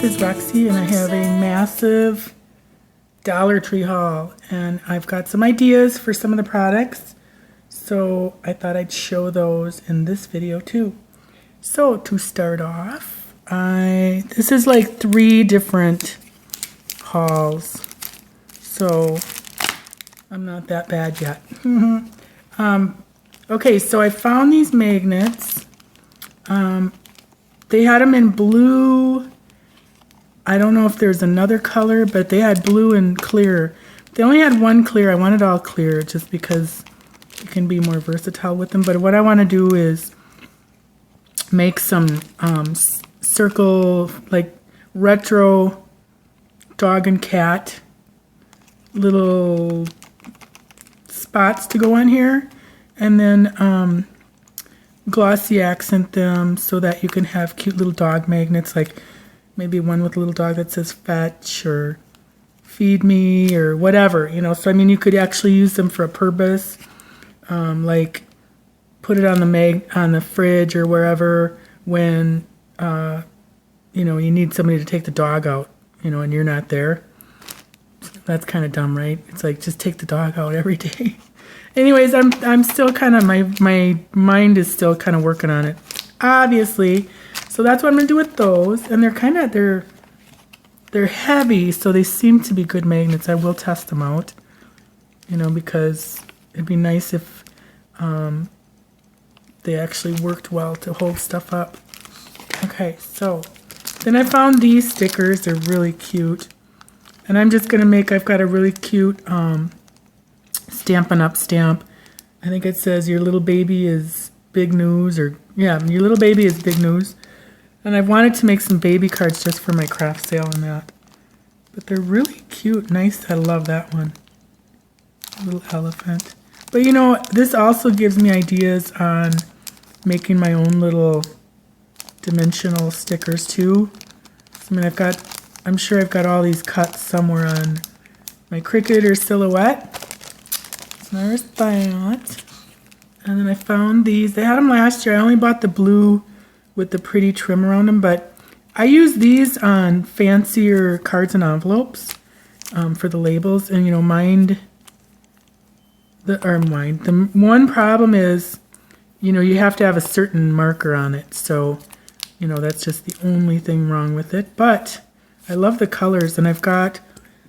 Life is Roxy, and I have a massive Dollar Tree haul, and I've got some ideas for some of the products, so I thought I'd show those in this video too. So to start off, this is like 3 different hauls, so I'm not that bad yet. Okay, so I found these magnets. They had them in blue. I don't know if there's another color, but they had blue and clear. They only had one clear. I wanted all clear just because you can be more versatile with them. But what I want to do is make some circle, like retro dog and cat little spots to go on here. And then glossy accent them so that you can have cute little dog magnets, like maybe one with a little dog that says fetch or feed me or whatever, you know. So I mean, you could actually use them for a purpose, like put it on the fridge or wherever when you know, you need somebody to take the dog out, you know, and you're not there. That's kind of dumb, right? It's like, just take the dog out every day. Anyways, I'm still kind of, my mind is still kind of working on it, obviously. So that's what I'm gonna do with those, and they're heavy, so they seem to be good magnets. I will test them out, you know, because it'd be nice if they actually worked well to hold stuff up. Okay, so then I found these stickers. They're really cute, and I'm just gonna make. I've got a really cute Stampin' Up stamp. I think it says your little baby is big news, or yeah, your little baby is big news. And I've wanted to make some baby cards just for my craft sale and that. But they're really cute, nice. I love that one. A little elephant. But you know, this also gives me ideas on making my own little dimensional stickers too. I mean, I'm sure I've got all these cuts somewhere on my Cricut or Silhouette. There's that. And then I found these. They had them last year. I only bought the blue with the pretty trim around them, but I use these on fancier cards and envelopes for the labels. And you know, the one problem is, you know, you have to have a certain marker on it. So, you know, that's just the only thing wrong with it. But I love the colors, and I've got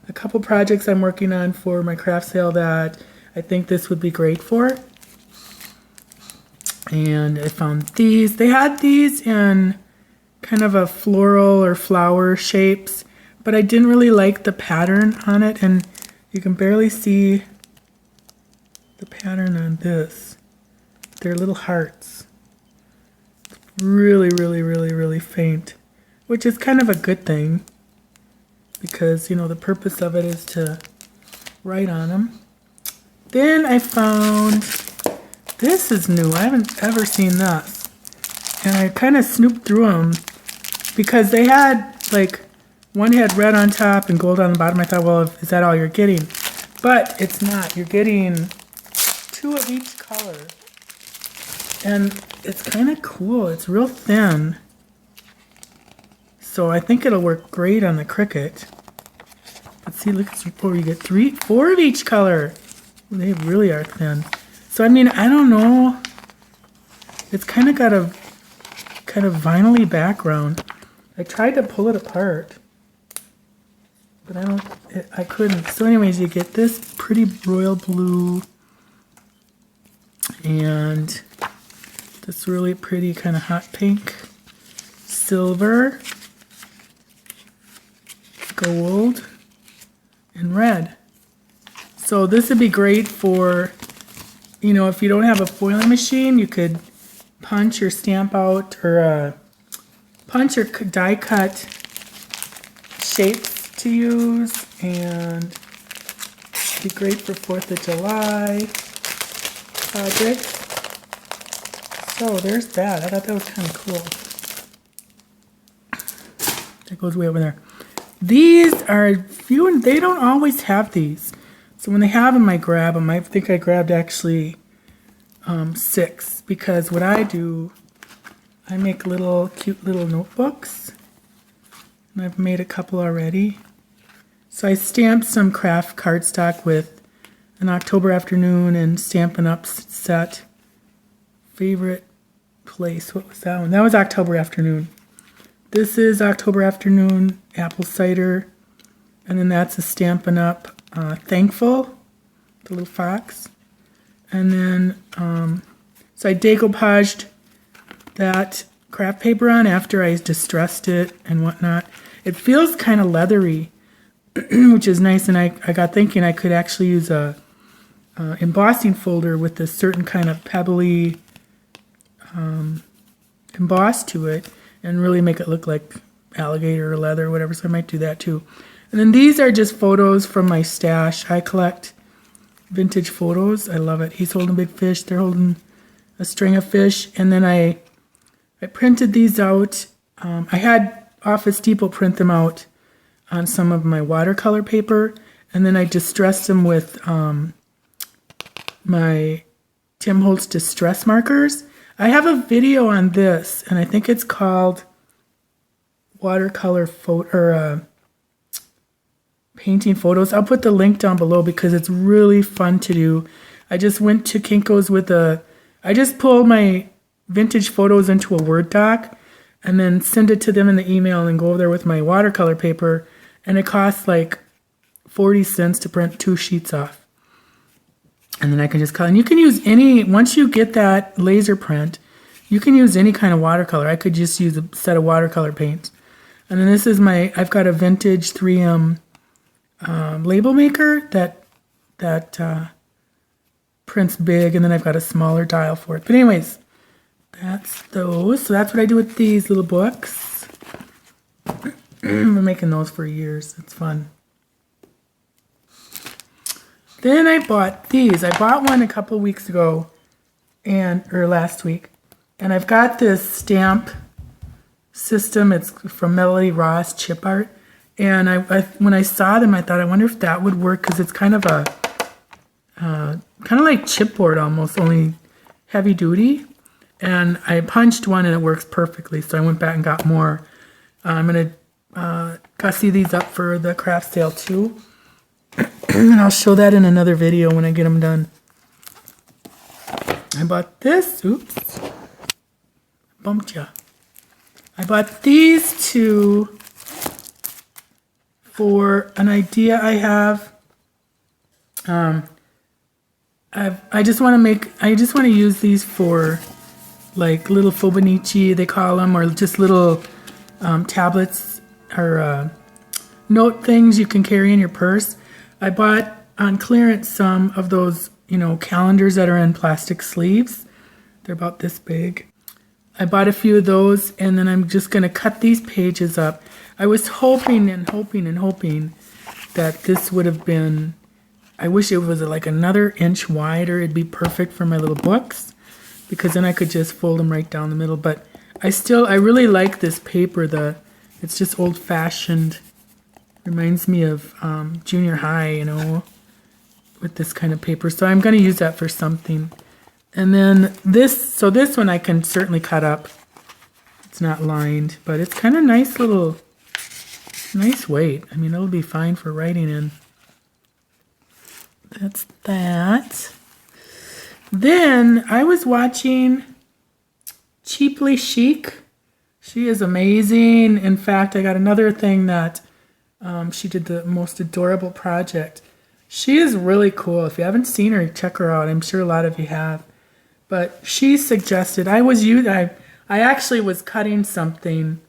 a couple projects I'm working on for my craft sale that I think this would be great for. And I found these. They had these in kind of a floral or flower shapes, but I didn't really like the pattern on it, and you can barely see the pattern on this. They're little hearts. Really, really, really, really faint, which is kind of a good thing because, you know, the purpose of it is to write on them. Then I found, this is new. I haven't ever seen this. And I kind of snooped through them because they had, like, one had red on top and gold on the bottom. I thought, well, is that all you're getting? But it's not. You're getting 2 of each color. And it's kind of cool. It's real thin. So I think it'll work great on the Cricut. Let's see, look, you get 4 of each color. They really are thin. So I mean, I don't know. It's kind of got a kind of vinyl-y background. I tried to pull it apart, but I couldn't. So anyways, you get this pretty royal blue and this really pretty kind of hot pink, silver, gold, and red. So this would be great for, you know, if you don't have a foiling machine, you could punch or stamp out, or punch or die cut shapes to use, and be great for 4th of July projects. So there's that. I thought that was kind of cool. That goes way over there. These are few, and they don't always have these. So when they have them, I grab them. I think I grabbed actually 6, because what I do, I make little cute little notebooks, And I've made a couple already. So I stamped some craft cardstock with an October Afternoon and Stampin' Up set. Favorite place, what was that one? That was October Afternoon. This is October Afternoon apple cider. And then that's a Stampin' Up Thankful, the little fox. And then, so I decoupaged that craft paper on after I distressed it and whatnot. It feels kind of leathery, which is nice. And I got thinking I could actually use a embossing folder with a certain kind of pebbly emboss to it and really make it look like alligator or leather or whatever. So I might do that too. And then these are just photos from my stash. I collect vintage photos. I love it. He's holding a big fish. They're holding a string of fish. And then I printed these out. I had Office Depot print them out on some of my watercolor paper. And then I distressed them with my Tim Holtz distress markers. I have a video on this, and I think it's called watercolor photo or painting photos. I'll put the link down below because it's really fun to do. I just went to Kinko's with I just pulled my vintage photos into a Word doc and then send it to them in the email and go over there with my watercolor paper. And it costs like 40 cents to print 2 sheets off. And then I can just color. And you can use any, once you get that laser print, you can use any kind of watercolor. I could just use a set of watercolor paints. And then this is I've got a vintage 3M label maker that prints big, and then I've got a smaller dial for it. But anyways, that's those. So that's what I do with these little books. I've been making those for years. It's fun. Then I bought these. I bought one a couple weeks ago, or last week, and I've got this stamp system. It's from Melody Ross Chip Art, and when I saw them, I thought, I wonder if that would work because it's kind of a kind of like chipboard almost, only heavy duty. And I punched one, and it works perfectly. So I went back and got more. I'm gonna gussy these up for the craft sale too. And I'll show that in another video when I get them done. I bought this. Oops. Bumped ya. I bought these two for an idea I have. I just want to use these for like little Fobonichi, they call them, or just little tablets or note things you can carry in your purse. I bought on clearance some of those, calendars that are in plastic sleeves. They're about this big. I bought a few of those, and then I'm just going to cut these pages up. I was hoping and hoping and hoping that this would have been, I wish it was like another inch wider. It'd be perfect for my little books, because then I could just fold them right down the middle. But I really like this paper. It's just old-fashioned. Reminds me of junior high, with this kind of paper. So I'm going to use that for something. And then this one I can certainly cut up. It's not lined, but it's kind of nice weight. I mean, it'll be fine for writing in. That's that. Then I was watching Cheaply Chic. She is amazing. In fact, I got another thing that she did the most adorable project. She is really cool. If you haven't seen her, check her out. I'm sure a lot of you have. But she suggested, I actually was cutting something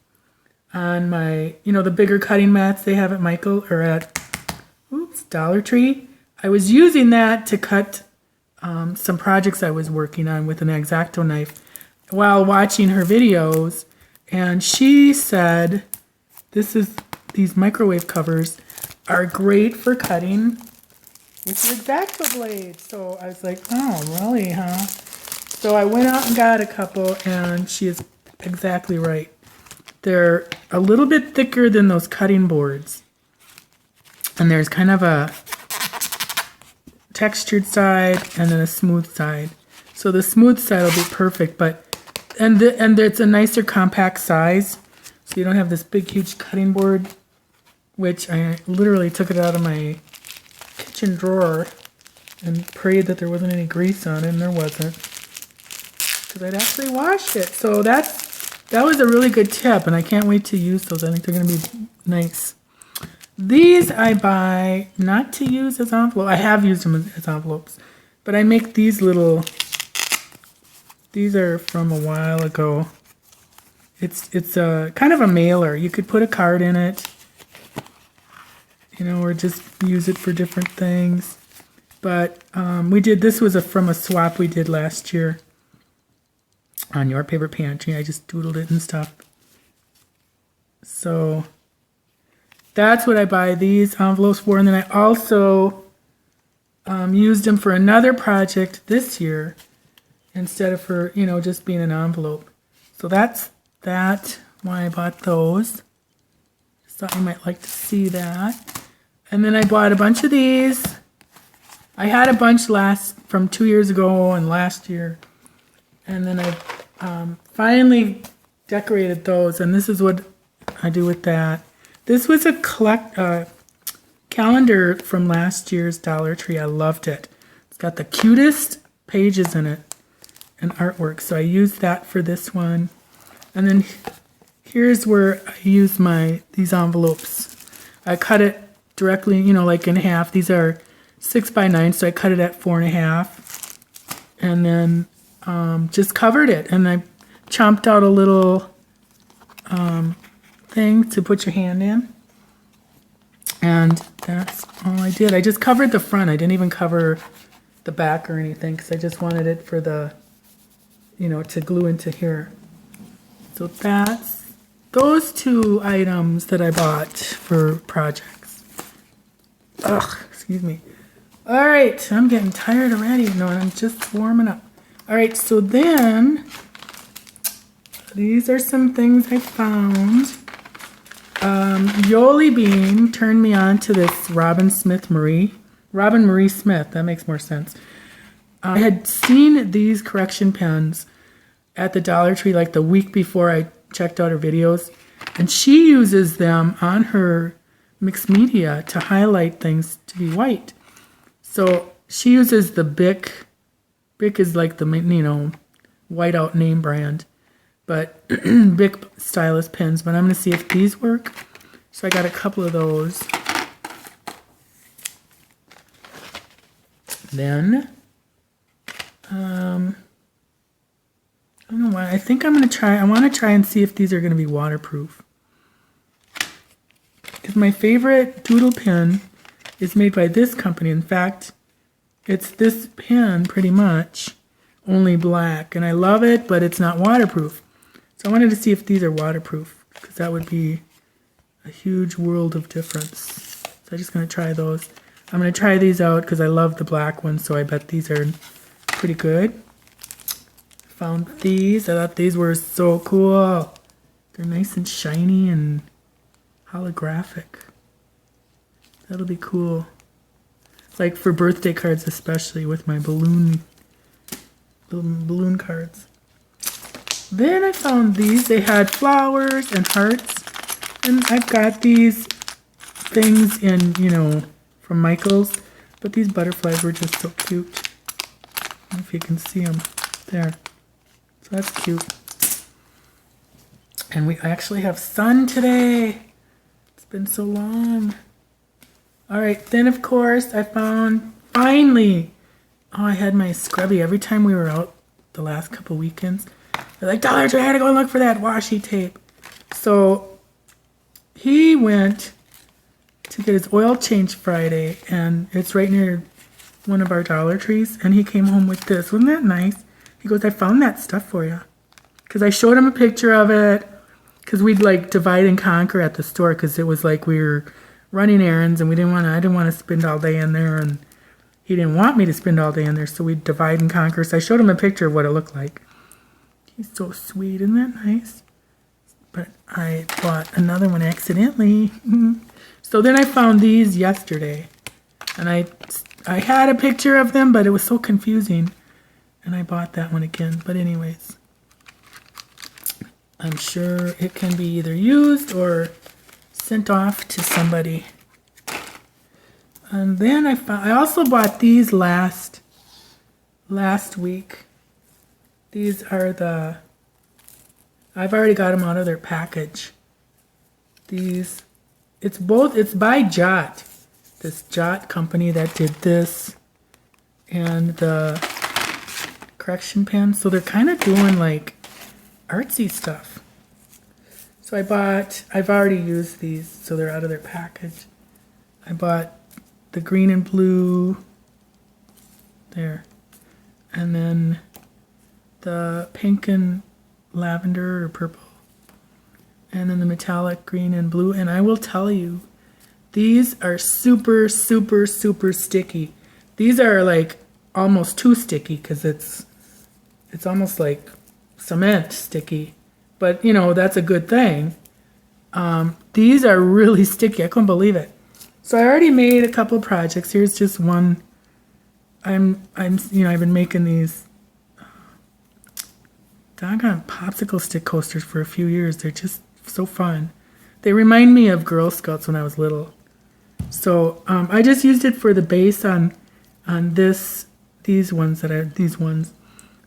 on my, the bigger cutting mats they have at Dollar Tree. I was using that to cut some projects I was working on with an X-Acto knife while watching her videos. And she said, these microwave covers are great for cutting with your X-Acto blade. So I was like, oh, really, huh? So I went out and got a couple, and she is exactly right. They're a little bit thicker than those cutting boards. And there's kind of a textured side and then a smooth side. So the smooth side will be perfect, and it's a nicer compact size. So you don't have this big, huge cutting board, which I literally took it out of my kitchen drawer and prayed that there wasn't any grease on it, and there wasn't. Because I'd actually washed it. So that was a really good tip, and I can't wait to use those. I think they're going to be nice. These I buy not to use as envelopes. I have used them as envelopes. But I make these little... These are from a while ago. It's a kind of a mailer. You could put a card in it, you know, or just use it for different things. But this was from a swap we did last year on Your Paper Pantry. I just doodled it and stuff. So that's what I buy these envelopes for. And then I also used them for another project this year instead of for, you know, just being an envelope. So that's why I bought those. Just thought you might like to see that. And then I bought a bunch of these. I had a bunch from 2 years ago and last year. And then I finally decorated those, and this is what I do with that. This was a calendar from last year's Dollar Tree. I loved it. It's got the cutest pages in it and artwork, so I used that for this one. And then here's where I use these envelopes. I cut it directly, you know, like in half. These are 6 by 9, so I cut it at 4.5, and then just covered it. And I chomped out a little thing to put your hand in, and that's all I did. I just covered the front. I didn't even cover the back or anything because I just wanted it for the, you know, to glue into here. So that's those 2 items that I bought for projects. Ugh, excuse me. All right, I'm getting tired already. No, I'm just warming up. All right, so then these are some things I found. Yoli Bean turned me on to this Robin Marie Smith. That makes more sense. I had seen these correction pens at the Dollar Tree like the week before I checked out her videos, and she uses them on her mixed media to highlight things to be white. So she uses the Bic. Bic is like the, you know, whiteout name brand, but Bic stylus pens. But I'm going to see if these work. So I got a couple of those. Then, I don't know why. I think I'm going to try. I want to try and see if these are going to be waterproof. Because my favorite doodle pen is made by this company. In fact, it's this pen pretty much, only black. And I love it, but it's not waterproof. So I wanted to see if these are waterproof, because that would be a huge world of difference. So I'm just going to try those. I'm going to try these out because I love the black ones, so I bet these are pretty good. Found these. I thought these were so cool. They're nice and shiny and holographic. That'll be cool. Like for birthday cards, especially with my balloon cards. Then I found these. They had flowers and hearts. And I've got these things in, you know, from Michael's. But these butterflies were just so cute. I don't know if you can see them. There. So that's cute. And we actually have sun today. It's been so long. Alright, then of course I found, finally, I had my scrubby every time we were out the last couple weekends. They're like, Dollar Tree, I had to go look for that washi tape. So he went to get his oil change Friday, and it's right near one of our Dollar Trees, and he came home with this. Wasn't that nice? He goes, I found that stuff for you. Because I showed him a picture of it, because we'd like divide and conquer at the store, because it was like we were running errands, and I didn't want to spend all day in there, and he didn't want me to spend all day in there, so we'd divide and conquer. So I showed him a picture of what it looked like. He's so sweet, isn't that nice? But I bought another one accidentally. So then I found these yesterday, and I had a picture of them, but it was so confusing, and I bought that one again. But anyways, I'm sure it can be either used or sent off to somebody. And then I also bought these last week. These are I've already got them out of their package. It's by Jot. This Jot company that did this and the correction pen. So they're kind of doing like artsy stuff. So I've already used these, so they're out of their package. I bought the green and blue there. And then the pink and lavender or purple. And then the metallic green and blue. And I will tell you, these are super, super, super sticky. These are like almost too sticky because it's almost like cement sticky. But, you know, that's a good thing. These are really sticky. I couldn't believe it. So I already made a couple projects. Here's just one. I've been making these doggone popsicle stick coasters for a few years. They're just so fun. They remind me of Girl Scouts when I was little. So I just used it for the base on these ones.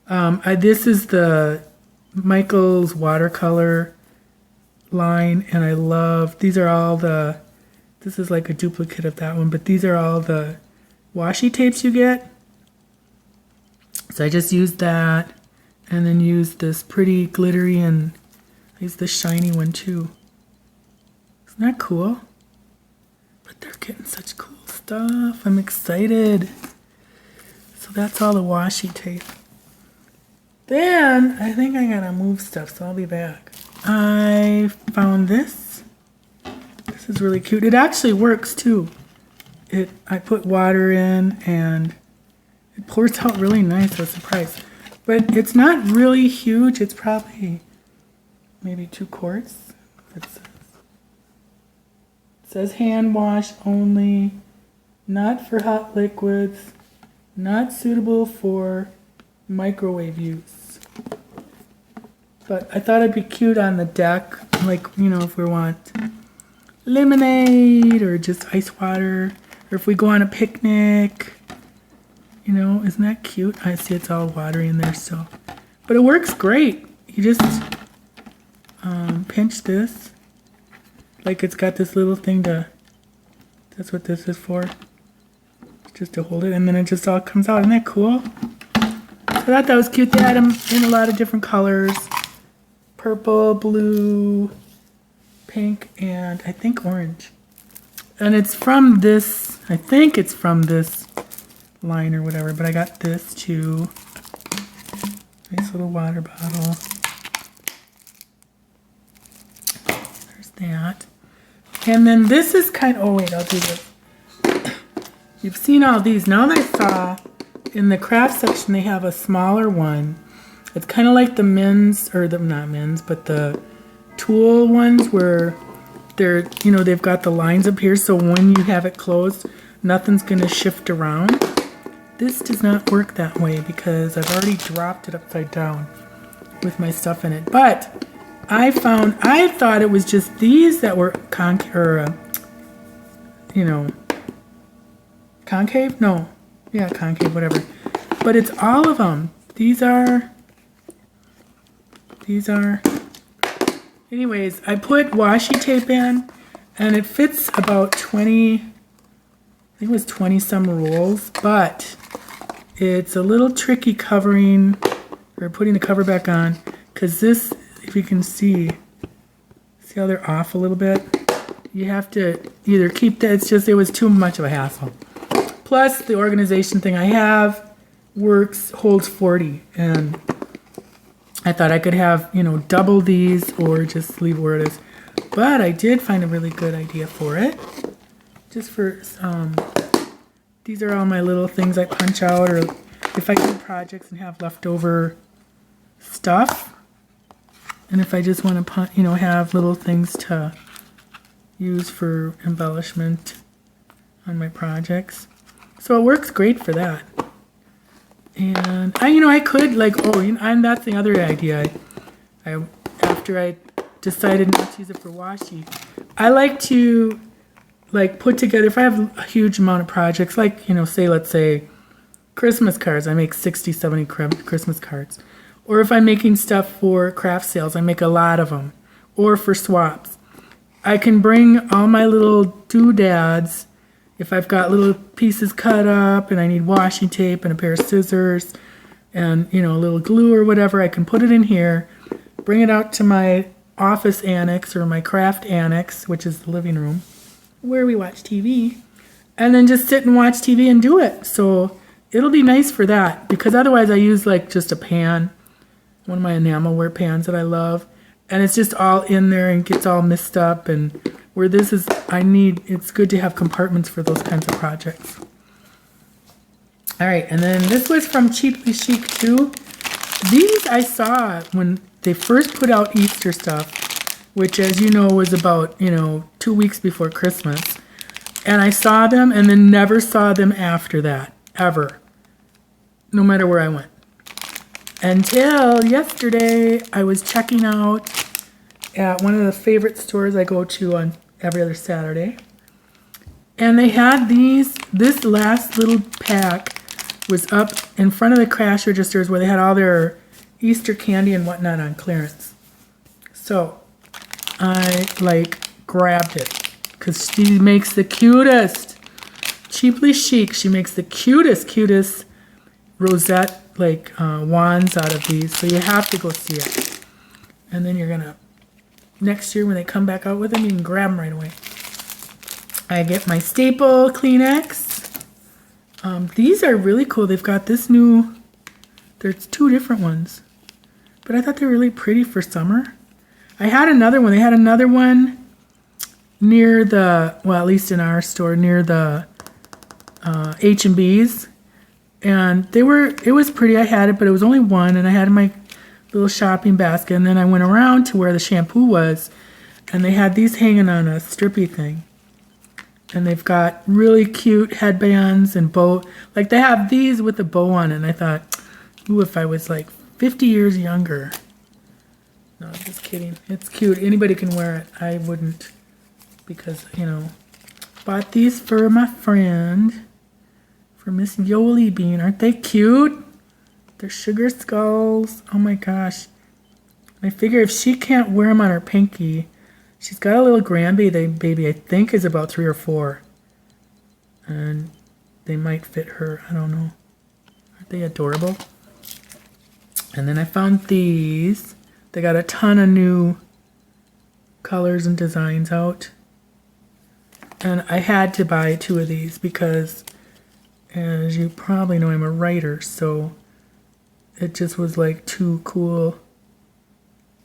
This is the Michael's watercolor line, and I love these are all this is like a duplicate of that one, but these are all the washi tapes you get. So I just used that and then used this pretty glittery, and I used the shiny one too. Isn't that cool? But they're getting such cool stuff. I'm excited. So that's all the washi tape. Then I think I gotta move stuff, so I'll be back. I found this. This is really cute. It actually works too. I put water in and it pours out really nice. I was surprised. But it's not really huge. It's probably maybe 2 quarts. It says hand wash only, not for hot liquids, not suitable for microwave use. But I thought it'd be cute on the deck, like, you know, if we want lemonade or just ice water, or if we go on a picnic, you know, isn't that cute? I see it's all watery in there still. But it works great. You just pinch this. Like it's got this little thing that's what this is for. Just to hold it, and then it just all comes out. Isn't that cool? I thought that was cute. They had them in a lot of different colors. Purple, blue, pink, and I think orange. And it's from this, I think it's from this line or whatever, but I got this too. Nice little water bottle. There's that. And then this is kind of, oh wait, I'll do this. You've seen all these. Now I saw in the craft section they have a smaller one. It's kind of like the men's, or the, not men's, but the tool ones where they're, you know, they've got the lines up here, so when you have it closed, nothing's going to shift around. This does not work that way because I've already dropped it upside down with my stuff in it. But I thought it was just these that were concave. No. Yeah, concave, whatever. But it's all of them. These are. Anyways, I put washi tape in, and it fits about 20, I think it was 20 some rolls, but it's a little tricky covering, or putting the cover back on, because this, if you can see how they're off a little bit? You have to either keep that, it was too much of a hassle. Plus, the organization thing I have holds 40, and I thought I could have, double these or just leave where it is. But I did find a really good idea for it. Just for, these are all my little things I punch out, or if I do projects and have leftover stuff. And if I just want to, have little things to use for embellishment on my projects. So it works great for that. And I could and that's the other idea. After after I decided not to use it for washi. I like to like put together, if I have a huge amount of projects, like, you know, let's say Christmas cards. I make 60, 70 Christmas cards. Or if I'm making stuff for craft sales, I make a lot of them. Or for swaps. I can bring all my little doodads. If I've got little pieces cut up and I need washi tape and a pair of scissors and, you know, a little glue or whatever, I can put it in here, bring it out to my office annex or my craft annex, which is the living room, where we watch TV, and then just sit and watch TV and do it. So it'll be nice for that, because otherwise I use like just a pan, one of my enamelware pans that I love, and it's just all in there and gets all messed up. And where this is, it's good to have compartments for those kinds of projects. All right, and then this was from Cheaply Chic too. These I saw when they first put out Easter stuff, which, as you know, was about, 2 weeks before Christmas. And I saw them and then never saw them after that, ever. No matter where I went. Until yesterday, I was checking out at one of the favorite stores I go to on every other Saturday. And they had this last little pack was up in front of the cash registers where they had all their Easter candy and whatnot on clearance. So I grabbed it because she makes the cutest, Cheaply Chic. She makes the cutest rosette wands out of these. So you have to go see it. And then you're gonna, next year when they come back out with them, you can grab them right away. I get my staple Kleenex. These are really cool. They've got this new, there's 2 different ones, but I thought they were really pretty for summer. I had another one. They had another one near the, well, at least in our store, near the H&B's, and it was pretty. I had it, but it was only one, and I had it in my little shopping basket, and then I went around to where the shampoo was, and they had these hanging on a strippy thing. And they've got really cute headbands and bow. Like, they have these with a bow on it. And I thought, ooh, if I was 50 years younger. No, I'm just kidding. It's cute. Anybody can wear it. I wouldn't, because, bought these for my friend, for Miss Yoli Bean. Aren't they cute? They're sugar skulls. Oh my gosh. I figure if she can't wear them on her pinky, she's got a little grandbaby, I think is about 3 or 4. And they might fit her. I don't know. Aren't they adorable? And then I found these. They got a ton of new colors and designs out. And I had to buy 2 of these because, as you probably know, I'm a writer. So it just was too cool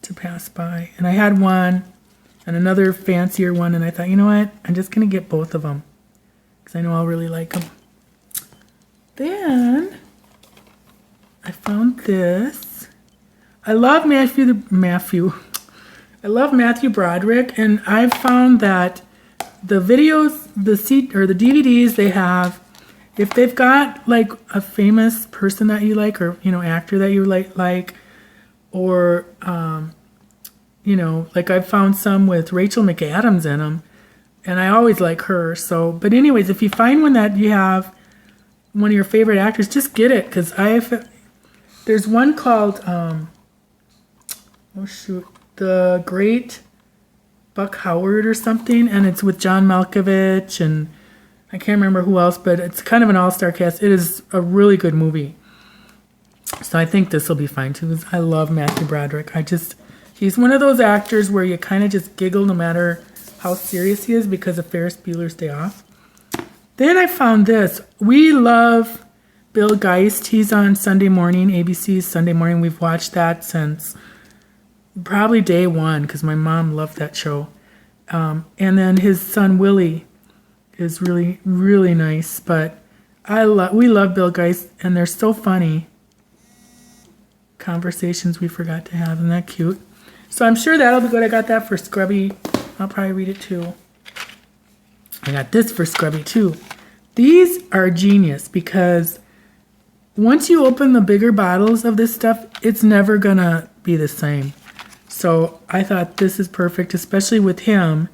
to pass by. And I had one and another fancier one, and I thought, you know what, I'm just going to get both of them because I know I'll really like them. Then I found this. I love Matthew Broderick, and I've found that the videos, the DVDs they have, if they've got a famous person that you like, or actor that you like, or I've found some with Rachel McAdams in them, and I always like her. So, but anyways, if you find one that you have one of your favorite actors, just get it, because there's one called, The Great Buck Howard or something, and it's with John Malkovich, and I can't remember who else, but it's kind of an all-star cast. It is a really good movie. So I think this will be fine too, because I love Matthew Broderick. He's one of those actors where you kind of just giggle no matter how serious he is because of Ferris Bueller's Day Off. Then I found this. We love Bill Geist. He's on Sunday morning, ABC's Sunday morning. We've watched that since probably day one because my mom loved that show. And then his son Willie is really, really nice. But we love Bill Geist, and they're so funny. Conversations we forgot to have. Isn't that cute? So I'm sure that'll be good. I got that for Scrubby. I'll probably read it too. I got this for Scrubby too. These are genius because once you open the bigger bottles of this stuff, it's never gonna be the same. So I thought this is perfect, especially with him.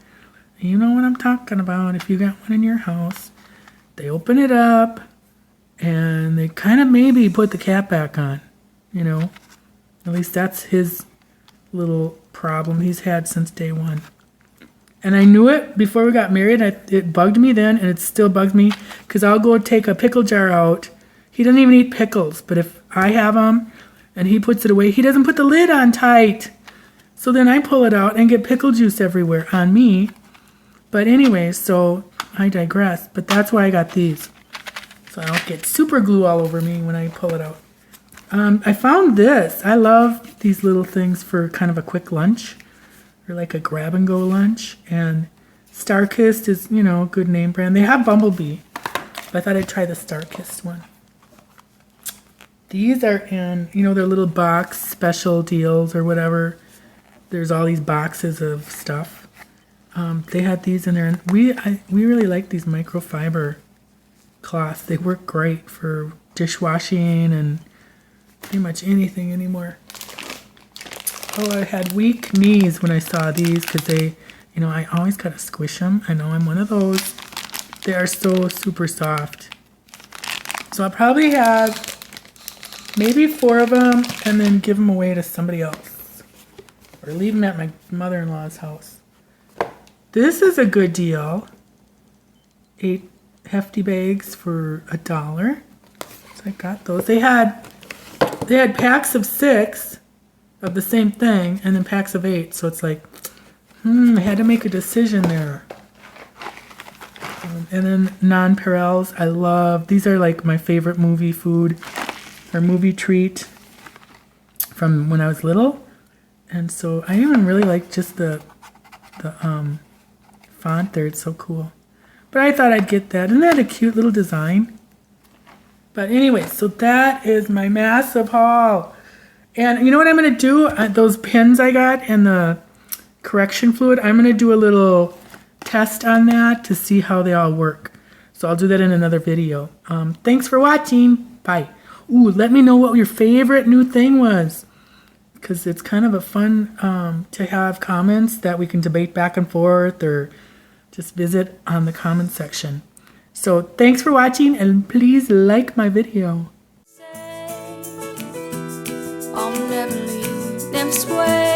You know what I'm talking about. If you got one in your house, they open it up and they kind of maybe put the cap back on, you know. At least that's his little problem he's had since day one. And I knew it before we got married. It bugged me then, and it still bugs me, because I'll go take a pickle jar out. He doesn't even eat pickles, but if I have them and he puts it away, he doesn't put the lid on tight. So then I pull it out and get pickle juice everywhere on me. But anyway, so I digress. But that's why I got these. So I don't get super glue all over me when I pull it out. I found this. I love these little things for kind of a quick lunch, or like a grab and go lunch. And Starkist is, you know, a good name brand. They have Bumblebee, but I thought I'd try the Starkist one. These are in, you know, their little box special deals or whatever. There's all these boxes of stuff. They had these in there, and we really like these microfiber cloths. They work great for dishwashing and pretty much anything anymore. Oh, I had weak knees when I saw these, because they, you know, I always gotta squish them. I know I'm one of those. They are so super soft. So I'll probably have maybe 4 of them and then give them away to somebody else, or leave them at my mother-in-law's house. This is a good deal. 8 hefty bags for $1. So I got those. They had packs of 6 of the same thing, and then packs of 8. So it's like, I had to make a decision there. And then Nonpareils. I love, these are like my favorite movie food or movie treat from when I was little. And so I even really like just the font there. It's so cool. But I thought I'd get that. Isn't that a cute little design? But anyway, so that is my massive haul. And you know what I'm going to do? Those pins I got and the correction fluid, I'm going to do a little test on that to see how they all work. So I'll do that in another video. Thanks for watching. Bye. Ooh, let me know what your favorite new thing was, because it's kind of a fun to have comments that we can debate back and forth, or just visit on the comment section. So thanks for watching, and please like my video. I'll never leave them sway.